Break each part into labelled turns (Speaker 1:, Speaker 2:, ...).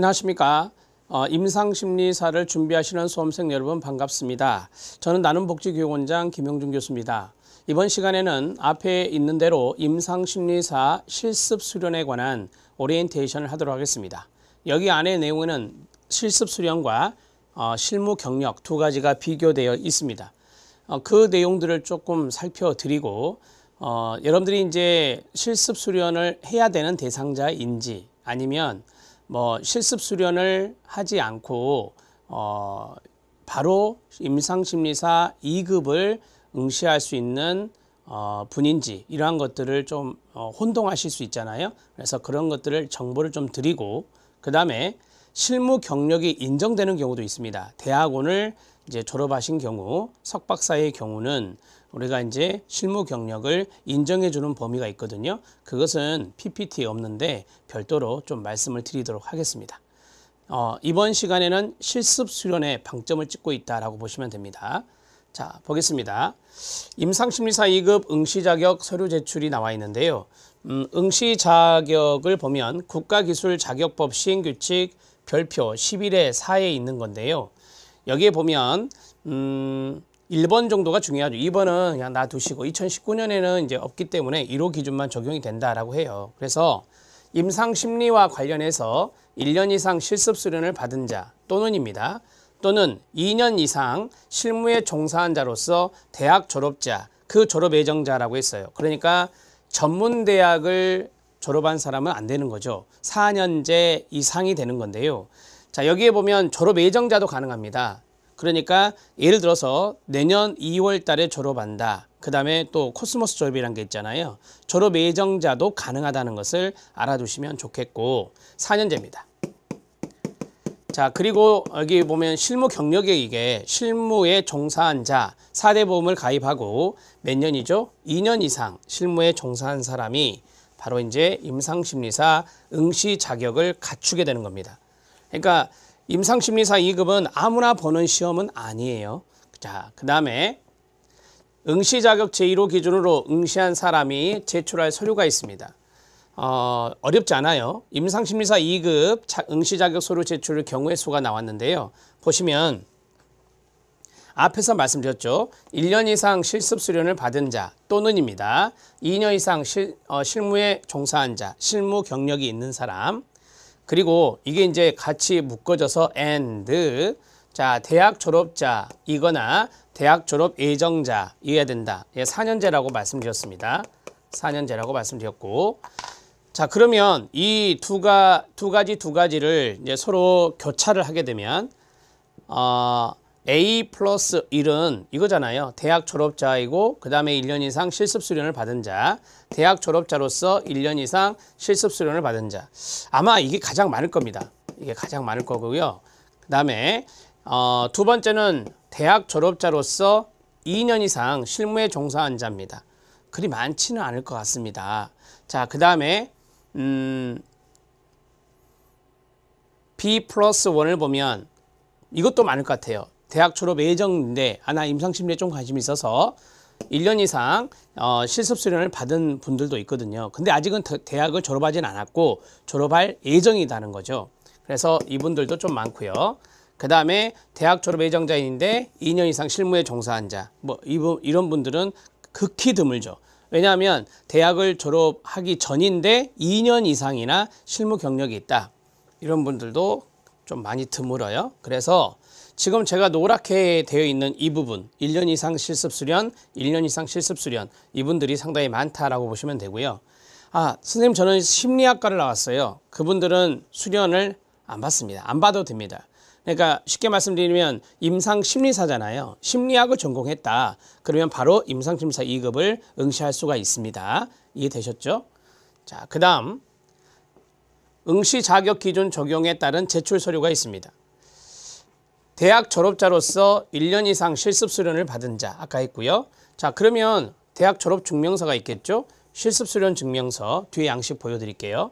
Speaker 1: 안녕하십니까. 임상심리사를 준비하시는 수험생 여러분 반갑습니다. 저는 나눔복지교육원장 김용준 교수입니다. 이번 시간에는 앞에 있는 대로 임상심리사 실습수련에 관한 오리엔테이션을 하도록 하겠습니다. 여기 안에 내용에는 실습수련과 실무 경력 두 가지가 비교되어 있습니다. 그 내용들을 조금 살펴드리고 여러분들이 이제 실습수련을 해야 되는 대상자인지 아니면 실습 수련을 하지 않고 바로 임상심리사 2급을 응시할 수 있는 분인지 이러한 것들을 좀 혼동하실 수 있잖아요. 그래서 그런 것들을 정보를 좀 드리고 그 다음에 실무 경력이 인정되는 경우도 있습니다. 대학원을 이제 졸업하신 경우 석박사의 경우는 우리가 이제 실무 경력을 인정해 주는 범위가 있거든요. 그것은 PPT에 없는데 별도로 좀 말씀을 드리도록 하겠습니다. 이번 시간에는 실습 수련에 방점을 찍고 있다라고 보시면 됩니다. 자, 보겠습니다. 임상심리사 2급 응시 자격 서류 제출이 나와 있는데요. 응시 자격을 보면 국가기술자격법 시행규칙 별표 11의 4에 있는 건데요. 여기에 보면 1번 정도가 중요하죠. 2번은 그냥 놔두시고 2019년에는 이제 없기 때문에 1호 기준만 적용이 된다라고 해요. 그래서 임상심리와 관련해서 1년 이상 실습 수련을 받은 자 또는입니다. 또는 2년 이상 실무에 종사한 자로서 대학 졸업자, 그 졸업 예정자라고 했어요. 그러니까 전문대학을 졸업한 사람은 안 되는 거죠. 4년제 이상이 되는 건데요. 자, 여기에 보면 졸업 예정자도 가능합니다. 그러니까 예를 들어서 내년 2월 달에 졸업한다. 그 다음에 또 코스모스 졸업이라는 게 있잖아요. 졸업 예정자도 가능하다는 것을 알아두시면 좋겠고 4년제입니다. 자, 그리고 여기 보면 실무 경력이 이게 실무에 종사한 자 4대 보험을 가입하고 몇 년이죠? 2년 이상 실무에 종사한 사람이 바로 이제 임상심리사 응시 자격을 갖추게 되는 겁니다. 그러니까 임상심리사 2급은 아무나 보는 시험은 아니에요. 자, 그 다음에 응시자격 제1호 기준으로 응시한 사람이 제출할 서류가 있습니다. 어렵지 않아요. 임상심리사 2급 응시자격 서류 제출 경우의 수가 나왔는데요. 보시면 앞에서 말씀드렸죠. 1년 이상 실습 수련을 받은 자 또는입니다. 2년 이상 실무에 종사한 자, 실무 경력이 있는 사람. 그리고 이게 이제 같이 묶어져서 and 자, 대학 졸업자이거나 대학 졸업 예정자이어야 된다. 예, 4년제라고 말씀드렸습니다. 4년제라고 말씀드렸고 자, 그러면 이 두 가지를 이제 서로 교차를 하게 되면 A 플러스 1은 이거잖아요. 대학 졸업자이고 그 다음에 1년 이상 실습 수련을 받은 자, 대학 졸업자로서 1년 이상 실습 수련을 받은 자. 아마 이게 가장 많을 겁니다. 이게 가장 많을 거고요. 그 다음에 두 번째는 대학 졸업자로서 2년 이상 실무에 종사한 자입니다. 그리 많지는 않을 것 같습니다. 자, 그 다음에 B 플러스 1을 보면 이것도 많을 것 같아요. 대학 졸업 예정인데 나 임상심리에 좀 관심이 있어서 1년 이상 실습 수련을 받은 분들도 있거든요. 근데 아직은 대학을 졸업하진 않았고 졸업할 예정이라는 거죠. 그래서 이분들도 좀 많고요. 그 다음에 대학 졸업 예정자인데 2년 이상 실무에 종사한 자, 이런 분들은 극히 드물죠. 왜냐하면 대학을 졸업하기 전인데 2년 이상이나 실무 경력이 있다. 이런 분들도 좀 많이 드물어요. 그래서 지금 제가 노랗게 되어 있는 이 부분 1년 이상 실습 수련, 1년 이상 실습 수련 이분들이 상당히 많다라고 보시면 되고요. 선생님 저는 심리학과를 나왔어요. 그분들은 수련을 안 받습니다. 안 받아도 됩니다. 그러니까 쉽게 말씀드리면 임상심리사잖아요. 심리학을 전공했다. 그러면 바로 임상심리사 2급을 응시할 수가 있습니다. 이해되셨죠? 자, 그 다음 응시 자격 기준 적용에 따른 제출 서류가 있습니다. 대학 졸업자로서 1년 이상 실습 수련을 받은 자 아까 했고요. 자, 그러면 대학 졸업 증명서가 있겠죠. 실습 수련 증명서 뒤에 양식 보여드릴게요.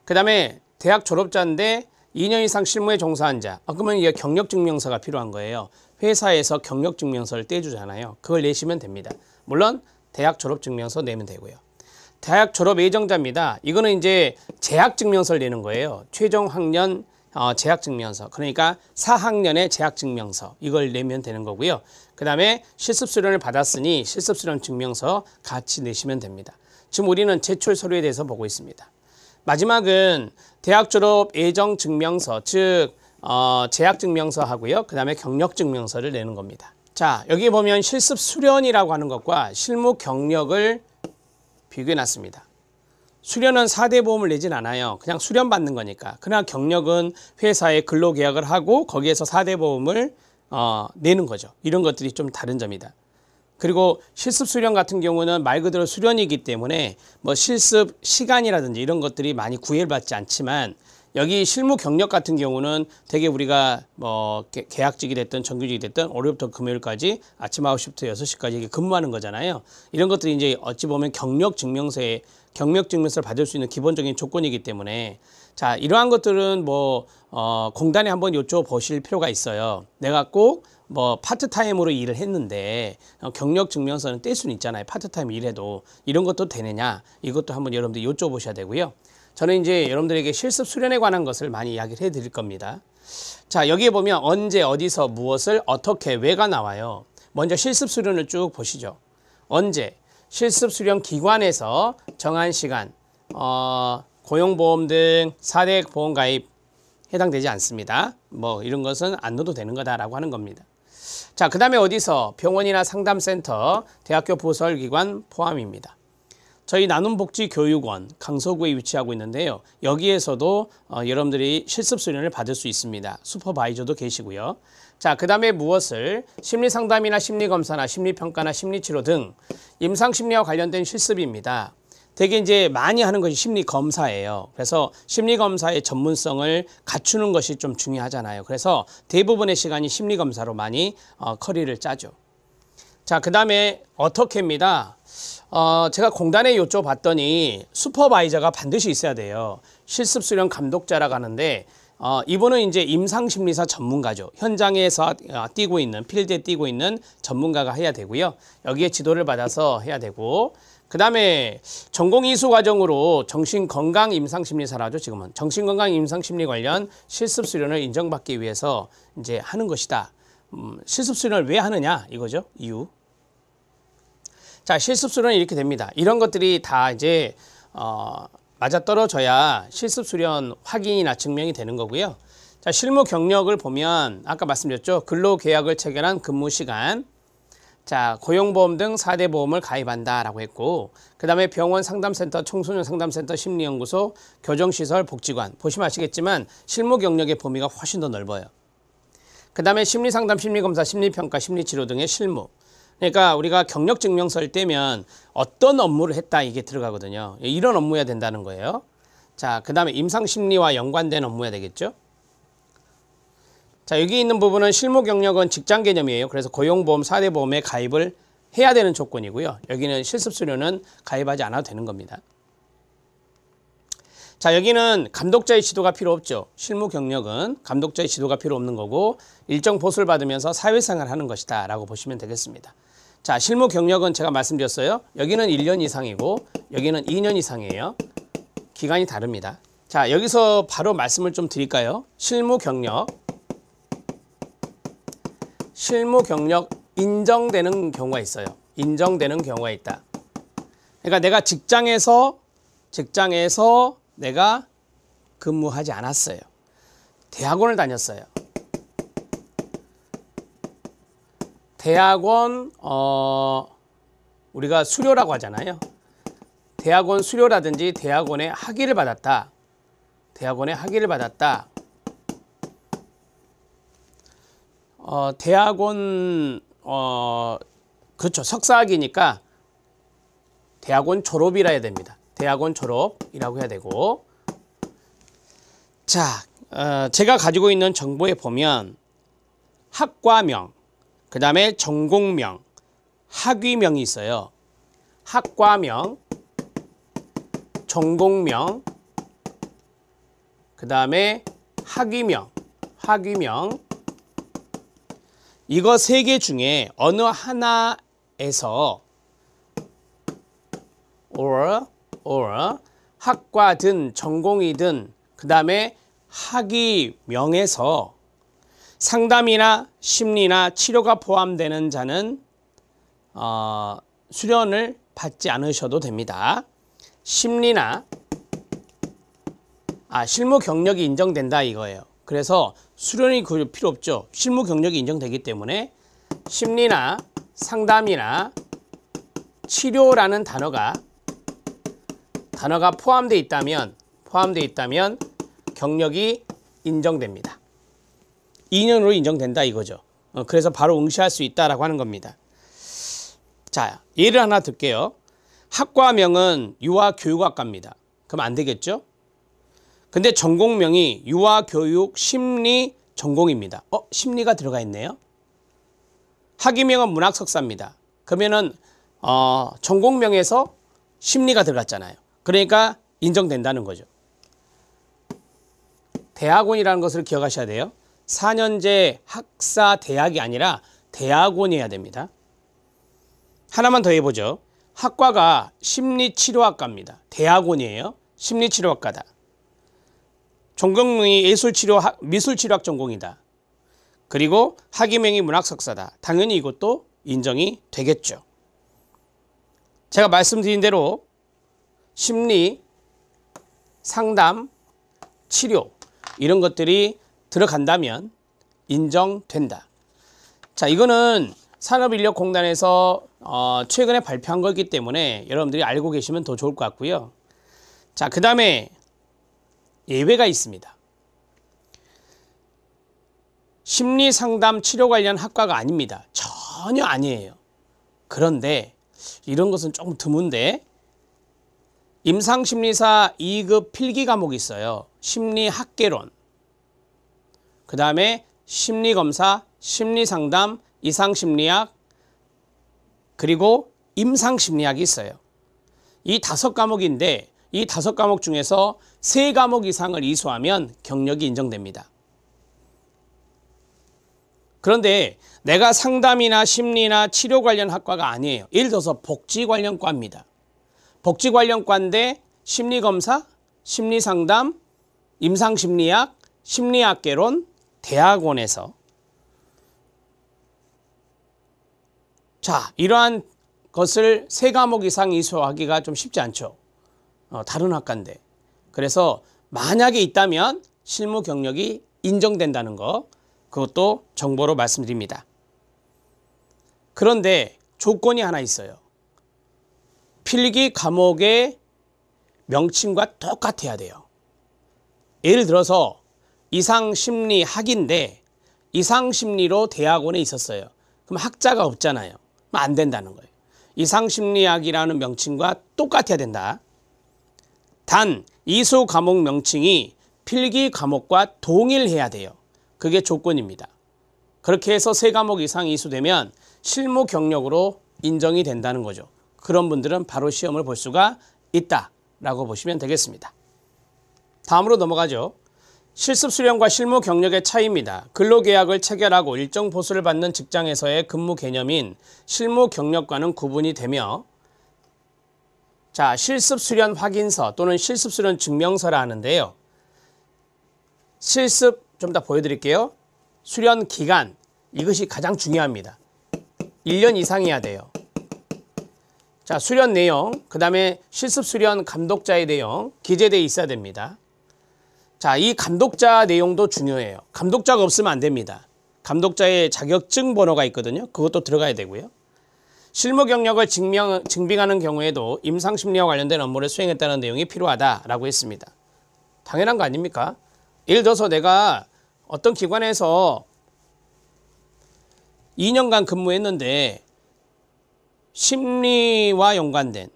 Speaker 1: 그 다음에 대학 졸업자인데 2년 이상 실무에 종사한 자. 그러면 이게 경력 증명서가 필요한 거예요. 회사에서 경력 증명서를 떼주잖아요. 그걸 내시면 됩니다. 물론 대학 졸업 증명서 내면 되고요. 대학 졸업 예정자입니다. 이거는 이제 재학 증명서를 내는 거예요. 최종 학년 재학증명서, 그러니까 4학년의 재학증명서 이걸 내면 되는 거고요. 그 다음에 실습수련을 받았으니 실습수련 증명서 같이 내시면 됩니다. 지금 우리는 제출 서류에 대해서 보고 있습니다. 마지막은 대학 졸업 예정 증명서, 즉 재학증명서 하고요. 그 다음에 경력증명서를 내는 겁니다. 자, 여기 보면 실습수련이라고 하는 것과 실무 경력을 비교해 놨습니다. 수련은 4대 보험을 내진 않아요. 그냥 수련 받는 거니까. 그러나 경력은 회사에 근로계약을 하고 거기에서 4대 보험을 내는 거죠. 이런 것들이 좀 다른 점이다. 그리고 실습 수련 같은 경우는 말 그대로 수련이기 때문에 뭐 실습 시간이라든지 이런 것들이 많이 구애받지 않지만, 여기 실무 경력 같은 경우는 되게 우리가 뭐 계약직이 됐든 정규직이 됐든 월요일부터 금요일까지 아침 9시부터 6시까지 근무하는 거잖아요. 이런 것들이 이제 어찌 보면 경력 증명서를 받을 수 있는 기본적인 조건이기 때문에, 자, 이러한 것들은 뭐 공단에 한번 여쭤보실 필요가 있어요. 내가 꼭 뭐 파트타임으로 일을 했는데 경력 증명서는 뗄 수는 있잖아요. 파트타임 일해도 이런 것도 되느냐, 이것도 한번 여러분들 여쭤보셔야 되고요. 저는 이제 여러분들에게 실습 수련에 관한 것을 많이 이야기를 해드릴 겁니다. 자, 여기에 보면 언제, 어디서, 무엇을, 어떻게, 왜가 나와요. 먼저 실습 수련을 쭉 보시죠. 언제? 실습 수련 기관에서 정한 시간, 고용보험 등 4대 보험 가입 해당되지 않습니다. 뭐 이런 것은 안 넣어도 되는 거다라고 하는 겁니다. 자, 그 다음에 어디서? 병원이나 상담센터, 대학교 부설기관 포함입니다. 저희 나눔복지교육원 강서구에 위치하고 있는데요. 여기에서도 여러분들이 실습수련을 받을 수 있습니다. 슈퍼바이저도 계시고요. 자, 그 다음에 무엇을? 심리상담이나 심리검사나 심리평가나 심리치료 등 임상심리와 관련된 실습입니다. 되게 이제 많이 하는 것이 심리검사예요. 그래서 심리검사의 전문성을 갖추는 것이 좀 중요하잖아요. 그래서 대부분의 시간이 심리검사로 많이 커리를 짜죠. 자, 그 다음에 어떻게입니다. 제가 공단에 여쭤봤더니 슈퍼바이저가 반드시 있어야 돼요. 실습수련 감독자라고 하는데 이분은 이제 임상심리사 전문가죠. 현장에서 뛰고 있는, 필드에 뛰고 있는 전문가가 해야 되고요. 여기에 지도를 받아서 해야 되고, 그 다음에 전공 이수 과정으로 정신건강 임상심리사라죠. 지금은 정신건강 임상심리 관련 실습수련을 인정받기 위해서 이제 하는 것이다. 실습수련을 왜 하느냐 이거죠. 이유. 자, 실습수련은 이렇게 됩니다. 이런 것들이 다 이제 맞아떨어져야 실습수련 확인이나 증명이 되는 거고요. 자, 실무 경력을 보면 아까 말씀드렸죠. 근로계약을 체결한 근무시간, 자, 고용보험 등 4대 보험을 가입한다라고 했고, 그 다음에 병원 상담센터, 청소년 상담센터, 심리연구소, 교정시설, 복지관. 보시면 아시겠지만 실무 경력의 범위가 훨씬 더 넓어요. 그 다음에 심리상담, 심리검사, 심리평가, 심리치료 등의 실무. 그러니까 우리가 경력증명서를 떼면 어떤 업무를 했다 이게 들어가거든요. 이런 업무여야 된다는 거예요. 자, 그 다음에 임상심리와 연관된 업무여야 되겠죠. 자, 여기 있는 부분은 실무 경력은 직장 개념이에요. 그래서 고용보험, 4대 보험에 가입을 해야 되는 조건이고요. 여기는 실습수련은 가입하지 않아도 되는 겁니다. 자, 여기는 감독자의 지도가 필요 없죠. 실무 경력은 감독자의 지도가 필요 없는 거고 일정 보수를 받으면서 사회생활을 하는 것이다 라고 보시면 되겠습니다. 자, 실무 경력은 제가 말씀드렸어요. 여기는 1년 이상이고 여기는 2년 이상이에요. 기간이 다릅니다. 자, 여기서 바로 말씀을 좀 드릴까요? 실무 경력 인정되는 경우가 있어요. 인정되는 경우가 있다. 그러니까 내가 직장에서 내가 근무하지 않았어요. 대학원을 다녔어요. 대학원 우리가 수료라고 하잖아요. 대학원 수료라든지 대학원의 학위를 받았다. 대학원의 학위를 받았다. 대학원 그렇죠. 석사학위니까 대학원 졸업이라 해야 됩니다. 대학원 졸업이라고 해야 되고, 자, 제가 가지고 있는 정보에 보면 학과명, 그 다음에 전공명, 학위명이 있어요. 학과명, 전공명, 그 다음에 학위명. 이거 세 개 중에 어느 하나에서 or 학과든 전공이든 그 다음에 학위명에서 상담이나 심리나 치료가 포함되는 자는 수련을 받지 않으셔도 됩니다. 심리나 실무 경력이 인정된다 이거예요. 그래서 수련이 필요 없죠. 실무 경력이 인정되기 때문에 심리나 상담이나 치료라는 단어가 포함되어 있다면 경력이 인정됩니다. 2년으로 인정된다 이거죠. 그래서 바로 응시할 수 있다라고 하는 겁니다. 자, 예를 하나 들게요. 학과명은 유아교육학과입니다. 그럼 안 되겠죠? 근데 전공명이 유아교육심리 전공입니다. 심리가 들어가 있네요. 학위명은 문학석사입니다. 그러면은 전공명에서 심리가 들어갔잖아요. 그러니까 인정된다는 거죠. 대학원이라는 것을 기억하셔야 돼요. 4년제 학사 대학이 아니라 대학원이어야 됩니다. 하나만 더 해보죠. 학과가 심리치료학과입니다. 대학원이에요. 심리치료학과다. 전공명이 미술치료학 전공이다. 그리고 학위명이 문학석사다. 당연히 이것도 인정이 되겠죠. 제가 말씀드린 대로 심리, 상담, 치료 이런 것들이 들어간다면 인정된다. 자, 이거는 산업인력공단에서 최근에 발표한 거기 때문에 여러분들이 알고 계시면 더 좋을 것 같고요. 자, 그 다음에 예외가 있습니다. 심리상담 치료 관련 학과가 아닙니다. 전혀 아니에요. 그런데 이런 것은 조금 드문데 임상심리사 2급 필기 과목이 있어요. 심리학개론, 그 다음에 심리검사, 심리상담, 이상심리학, 그리고 임상심리학이 있어요. 이 5과목인데 이 5과목 중에서 3과목 이상을 이수하면 경력이 인정됩니다. 그런데 내가 상담이나 심리나 치료 관련 학과가 아니에요. 예를 들어서 복지 관련 과입니다. 복지 관련 과인데 심리검사, 심리상담, 임상심리학, 심리학개론, 대학원에서 자, 이러한 것을 3과목 이상 이수하기가 좀 쉽지 않죠. 다른 학과인데. 그래서 만약에 있다면 실무 경력이 인정된다는 거, 그것도 정보로 말씀드립니다. 그런데 조건이 하나 있어요. 필기 과목의 명칭과 똑같아야 돼요. 예를 들어서 이상심리학인데 이상심리로 대학원에 있었어요. 그럼 학자가 없잖아요. 그럼 안 된다는 거예요. 이상심리학이라는 명칭과 똑같아야 된다. 단 이수 과목 명칭이 필기 과목과 동일해야 돼요. 그게 조건입니다. 그렇게 해서 3과목 이상 이수되면 실무 경력으로 인정이 된다는 거죠. 그런 분들은 바로 시험을 볼 수가 있다라고 보시면 되겠습니다. 다음으로 넘어가죠. 실습 수련과 실무 경력의 차이입니다. 근로계약을 체결하고 일정 보수를 받는 직장에서의 근무 개념인 실무 경력과는 구분이 되며, 자, 실습 수련 확인서 또는 실습 수련 증명서라 하는데요. 실습 좀 더 보여드릴게요. 수련 기간, 이것이 가장 중요합니다. 1년 이상이어야 돼요. 자, 수련 내용, 그 다음에 실습 수련 감독자의 내용 기재되어 있어야 됩니다. 자, 이 감독자 내용도 중요해요. 감독자가 없으면 안 됩니다. 감독자의 자격증 번호가 있거든요. 그것도 들어가야 되고요. 실무 경력을 증빙하는 경우에도 임상심리와 관련된 업무를 수행했다는 내용이 필요하다라고 했습니다. 당연한 거 아닙니까? 예를 들어서 내가 어떤 기관에서 2년간 근무했는데 심리와 연관된,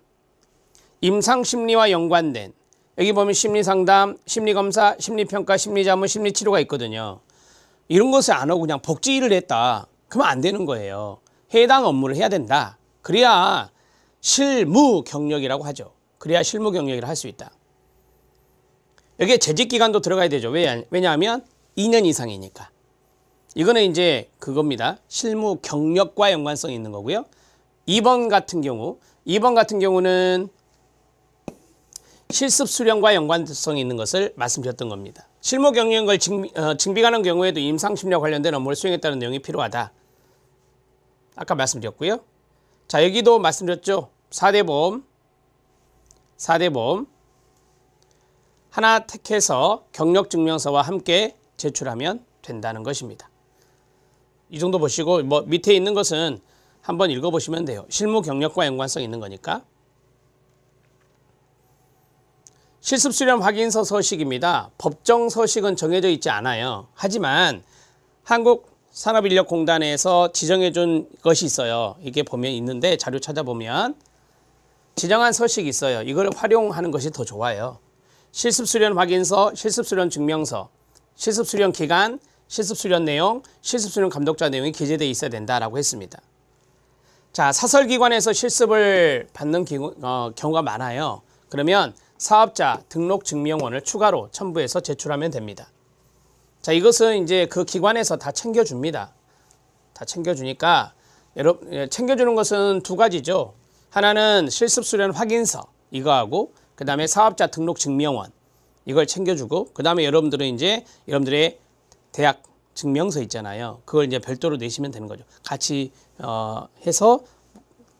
Speaker 1: 임상심리와 연관된, 여기 보면 심리상담, 심리검사, 심리평가, 심리자문, 심리치료가 있거든요. 이런 것을 안 하고 그냥 복지 일을 했다. 그러면 안 되는 거예요. 해당 업무를 해야 된다. 그래야 실무 경력이라고 하죠. 그래야 실무 경력이라 할 수 있다. 여기에 재직기간도 들어가야 되죠. 왜냐하면 2년 이상이니까. 이거는 이제 그겁니다. 실무 경력과 연관성이 있는 거고요. 2번 같은 경우는 실습 수련과 연관성이 있는 것을 말씀드렸던 겁니다. 실무 경력을 증빙하는 경우에도 임상심리와 관련된 업무를 수행했다는 내용이 필요하다. 아까 말씀드렸고요. 자, 여기도 말씀드렸죠. 4대 보험 하나 택해서 경력증명서와 함께 제출하면 된다는 것입니다. 이 정도 보시고 뭐 밑에 있는 것은 한번 읽어보시면 돼요. 실무 경력과 연관성 있는 거니까. 실습 수련 확인서 서식입니다. 법정 서식은 정해져 있지 않아요. 하지만 한국산업인력공단에서 지정해 준 것이 있어요. 이게 보면 있는데 자료 찾아보면 지정한 서식이 있어요. 이걸 활용하는 것이 더 좋아요. 실습 수련 확인서, 실습 수련 증명서, 실습 수련 기간, 실습 수련 내용, 실습 수련 감독자 내용이 기재되어 있어야 된다라고 했습니다. 자, 사설기관에서 실습을 받는 경우가 많아요. 그러면 사업자 등록 증명원을 추가로 첨부해서 제출하면 됩니다. 자, 이것은 이제 그 기관에서 다 챙겨줍니다. 다 챙겨주니까 챙겨주는 것은 두 가지죠. 하나는 실습 수련 확인서 이거하고 그 다음에 사업자 등록 증명원 이걸 챙겨주고 그 다음에 여러분들은 이제 여러분들의 대학 증명서 있잖아요. 그걸 이제 별도로 내시면 되는 거죠. 같이 해서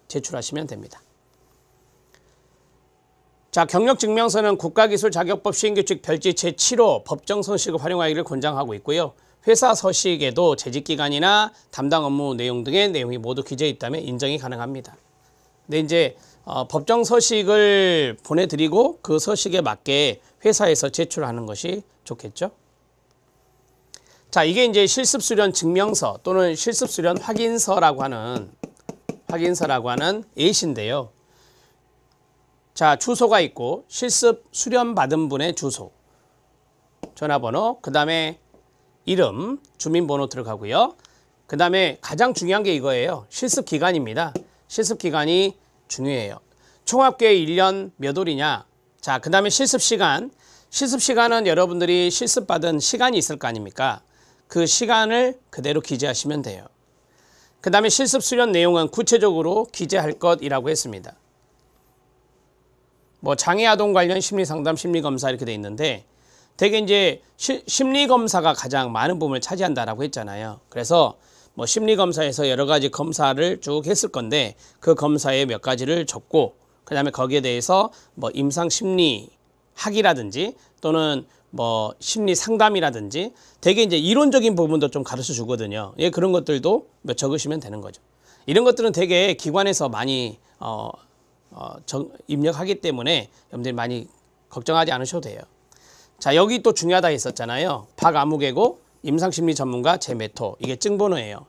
Speaker 1: 제출하시면 됩니다. 자, 경력증명서는 국가기술자격법 시행규칙 별지 제7호 법정 서식을 활용하기를 권장하고 있고요. 회사 서식에도 재직기간이나 담당 업무 내용 등의 내용이 모두 기재해 있다면 인정이 가능합니다. 근데 이제 법정 서식을 보내드리고 그 서식에 맞게 회사에서 제출하는 것이 좋겠죠. 자, 이게 이제 실습수련 증명서 또는 실습수련 확인서라고 하는 A신데요. 자, 주소가 있고 실습 수련 받은 분의 주소, 전화번호, 그 다음에 이름, 주민번호 들어가고요. 그 다음에 가장 중요한 게 이거예요. 실습 기간입니다. 실습 기간이 중요해요. 총합계 1년 몇 월이냐. 자, 그 다음에 실습 시간. 실습 시간은 여러분들이 실습 받은 시간이 있을 거 아닙니까? 그 시간을 그대로 기재하시면 돼요. 그 다음에 실습 수련 내용은 구체적으로 기재할 것이라고 했습니다. 뭐 장애아동 관련 심리상담, 심리검사 이렇게 돼 있는데 되게 이제 심리검사가 가장 많은 부분을 차지한다라고 했잖아요. 그래서 뭐 심리검사에서 여러 가지 검사를 쭉 했을 건데 그 검사에 몇 가지를 적고 그 다음에 거기에 대해서 뭐 임상심리학이라든지 또는 뭐 심리상담이라든지 되게 이제 이론적인 부분도 좀 가르쳐 주거든요. 예, 그런 것들도 적으시면 되는 거죠. 이런 것들은 되게 기관에서 많이 입력하기 때문에 여러분들이 많이 걱정하지 않으셔도 돼요. 자, 여기 또 중요하다 했었잖아요. 박아무개고 임상심리 전문가 제메토 이게 증번호예요.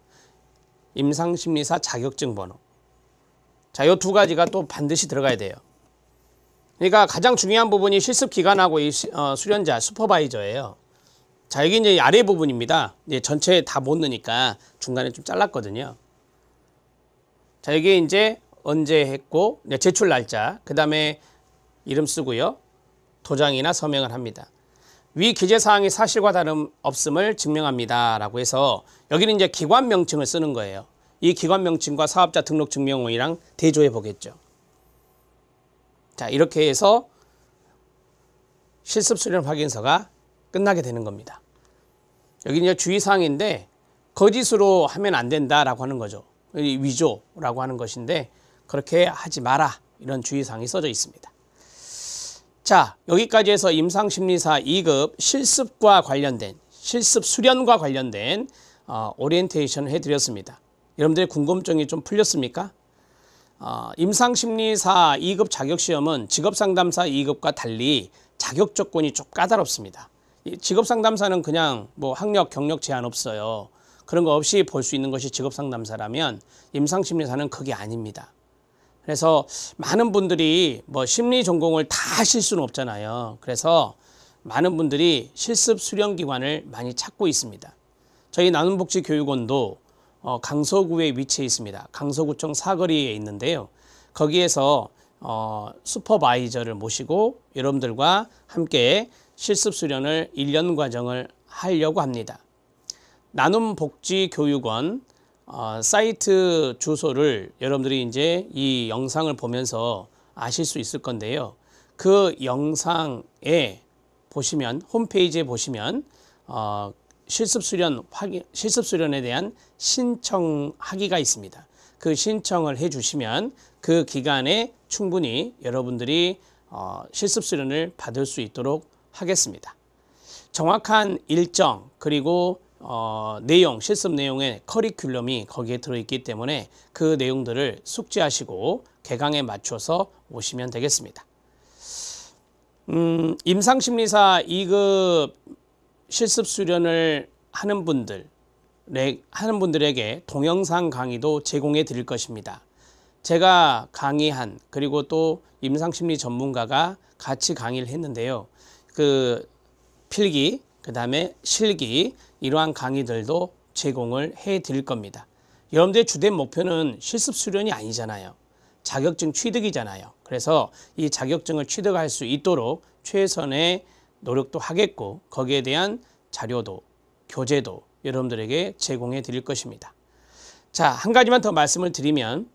Speaker 1: 임상심리사 자격증번호. 자, 이 두 가지가 또 반드시 들어가야 돼요. 그러니까 가장 중요한 부분이 실습 기간하고 이 수련자 슈퍼바이저예요. 자, 여기 이제 아래 부분입니다. 이제 전체 다 못 넣으니까 중간에 좀 잘랐거든요. 자, 여기 이제 언제 했고 제출 날짜, 그 다음에 이름 쓰고요. 도장이나 서명을 합니다. 위 기재사항이 사실과 다름없음을 증명합니다. 라고 해서 여기는 이제 기관 명칭을 쓰는 거예요. 이 기관 명칭과 사업자 등록 증명원이랑 대조해 보겠죠. 자, 이렇게 해서 실습 수련 확인서가 끝나게 되는 겁니다. 여기 이제 주의사항인데 거짓으로 하면 안 된다라고 하는 거죠. 위조라고 하는 것인데 그렇게 하지 마라 이런 주의사항이 써져 있습니다. 자, 여기까지 해서 임상심리사 2급 실습과 관련된 실습 수련과 관련된 오리엔테이션을 해드렸습니다. 여러분들의 궁금증이 좀 풀렸습니까? 임상심리사 2급 자격시험은 직업상담사 2급과 달리 자격 조건이 좀 까다롭습니다. 직업상담사는 그냥 뭐 학력, 경력 제한 없어요. 그런 거 없이 볼 수 있는 것이 직업상담사라면 임상심리사는 그게 아닙니다. 그래서 많은 분들이 뭐 심리 전공을 다 하실 수는 없잖아요. 그래서 많은 분들이 실습 수련기관을 많이 찾고 있습니다. 저희 나눔복지교육원도 강서구에 위치해 있습니다. 강서구청 사거리에 있는데요. 거기에서 슈퍼바이저를 모시고 여러분들과 함께 실습 수련을 1년 과정을 하려고 합니다. 나눔복지교육원 사이트 주소를 여러분들이 이제 이 영상을 보면서 아실 수 있을 건데요. 그 영상에 보시면 홈페이지에 보시면 실습수련에 대한 신청하기가 있습니다. 그 신청을 해주시면 그 기간에 충분히 여러분들이 실습수련을 받을 수 있도록 하겠습니다. 정확한 일정 그리고 내용, 실습 내용의 커리큘럼이 거기에 들어있기 때문에 그 내용들을 숙지하시고 개강에 맞춰서 오시면 되겠습니다. 임상심리사 2급 실습 수련을 하는 분들에게 동영상 강의도 제공해 드릴 것입니다. 제가 강의한 그리고 또 임상심리 전문가가 같이 강의를 했는데요. 그 필기, 그 다음에 실기 이러한 강의들도 제공을 해 드릴 겁니다. 여러분들의 주된 목표는 실습 수련이 아니잖아요. 자격증 취득이잖아요. 그래서 이 자격증을 취득할 수 있도록 최선의 노력도 하겠고 거기에 대한 자료도 교재도 여러분들에게 제공해 드릴 것입니다. 자, 한 가지만 더 말씀을 드리면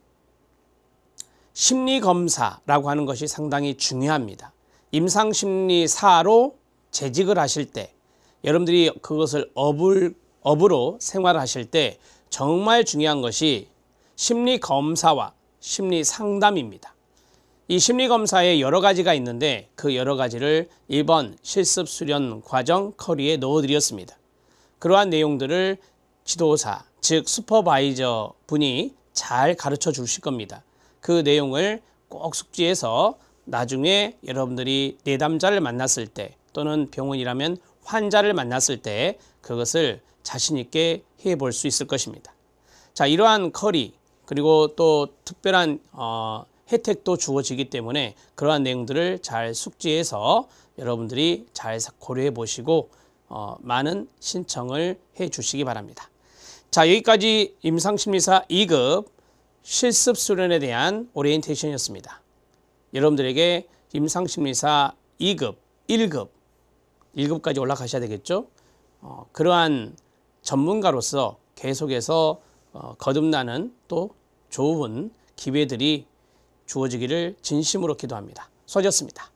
Speaker 1: 심리검사라고 하는 것이 상당히 중요합니다. 임상심리사로 재직을 하실 때 여러분들이 그것을 업으로 생활하실 때 정말 중요한 것이 심리검사와 심리상담입니다. 이 심리검사에 여러 가지가 있는데 그 여러 가지를 이번 실습수련 과정 커리에 넣어드렸습니다. 그러한 내용들을 지도사, 즉 슈퍼바이저 분이 잘 가르쳐 주실 겁니다. 그 내용을 꼭 숙지해서 나중에 여러분들이 내담자를 만났을 때 또는 병원이라면 환자를 만났을 때 그것을 자신 있게 해볼 수 있을 것입니다. 자, 이러한 커리 그리고 또 특별한 혜택도 주어지기 때문에 그러한 내용들을 잘 숙지해서 여러분들이 잘 고려해 보시고 많은 신청을 해 주시기 바랍니다. 자, 여기까지 임상심리사 2급 실습 수련에 대한 오리엔테이션이었습니다. 여러분들에게 임상심리사 2급, 1급까지 올라가셔야 되겠죠. 그러한 전문가로서 계속해서 거듭나는 또 좋은 기회들이 주어지기를 진심으로 기도합니다. 수고하셨습니다.